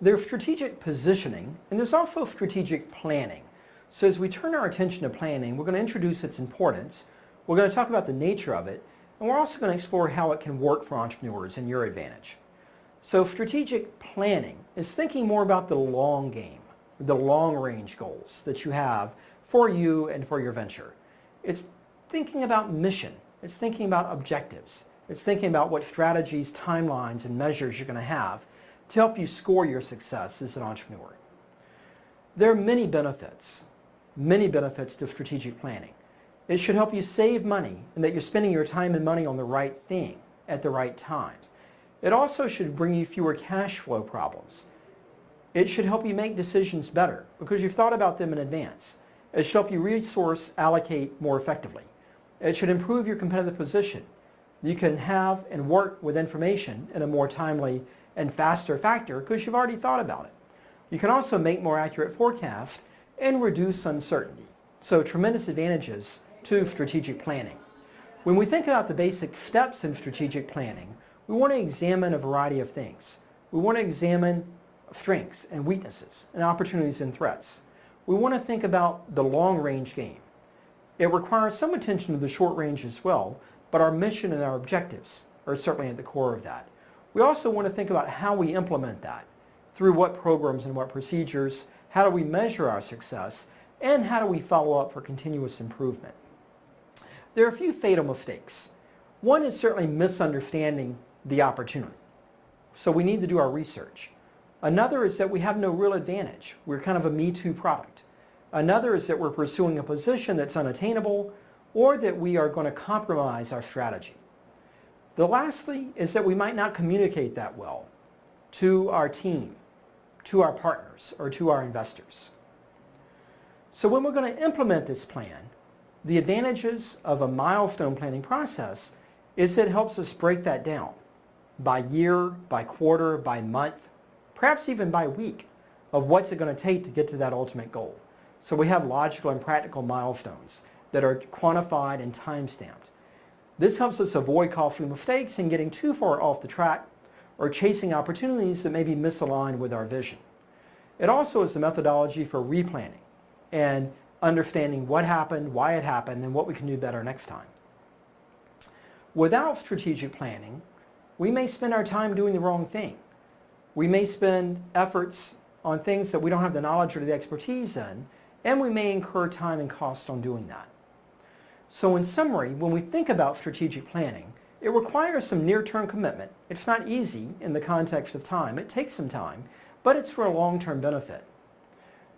There's strategic positioning, and there's also strategic planning. So as we turn our attention to planning, we're going to introduce its importance, we're going to talk about the nature of it, and we're also going to explore how it can work for entrepreneurs in your advantage. So strategic planning is thinking more about the long game, the long-range goals that you have for you and for your venture. It's thinking about mission. It's thinking about objectives. It's thinking about what strategies, timelines, and measures you're going to have to help you score your success as an entrepreneur. There are many benefits to strategic planning. It should help you save money and that you're spending your time and money on the right thing at the right time. It also should bring you fewer cash flow problems. It should help you make decisions better because you've thought about them in advance. It should help you resource allocate more effectively. It should improve your competitive position. You can have and work with information in a more timely and faster factor because you've already thought about it. You can also make more accurate forecasts and reduce uncertainty. So tremendous advantages to strategic planning. When we think about the basic steps in strategic planning, we want to examine a variety of things. We want to examine strengths and weaknesses and opportunities and threats. We want to think about the long-range game. It requires some attention to the short range as well, but our mission and our objectives are certainly at the core of that. We also want to think about how we implement that, through what programs and what procedures, how do we measure our success, and how do we follow up for continuous improvement. There are a few fatal mistakes. One is certainly misunderstanding the opportunity. So we need to do our research. Another is that we have no real advantage. We're kind of a Me Too product. Another is that we're pursuing a position that's unattainable or that we are going to compromise our strategy. The lastly is that we might not communicate that well to our team, to our partners, or to our investors. So when we're going to implement this plan, the advantages of a milestone planning process is that it helps us break that down by year, by quarter, by month, perhaps even by week of what's it going to take to get to that ultimate goal. So we have logical and practical milestones that are quantified and time-stamped. This helps us avoid costly mistakes and getting too far off the track or chasing opportunities that may be misaligned with our vision. It also is the methodology for replanning and understanding what happened, why it happened, and what we can do better next time. Without strategic planning, we may spend our time doing the wrong thing. We may spend efforts on things that we don't have the knowledge or the expertise in, and we may incur time and cost on doing that. So in summary, when we think about strategic planning, it requires some near-term commitment. It's not easy in the context of time. It takes some time, but it's for a long-term benefit.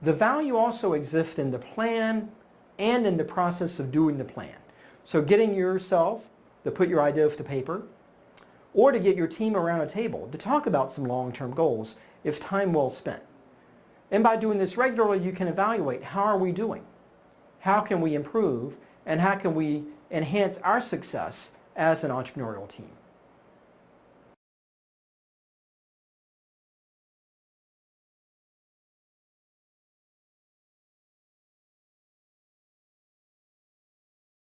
The value also exists in the plan and in the process of doing the plan. So getting yourself to put your ideas to paper or to get your team around a table to talk about some long-term goals is time well spent. And by doing this regularly, you can evaluate how are we doing? How can we improve? And how can we enhance our success as an entrepreneurial team?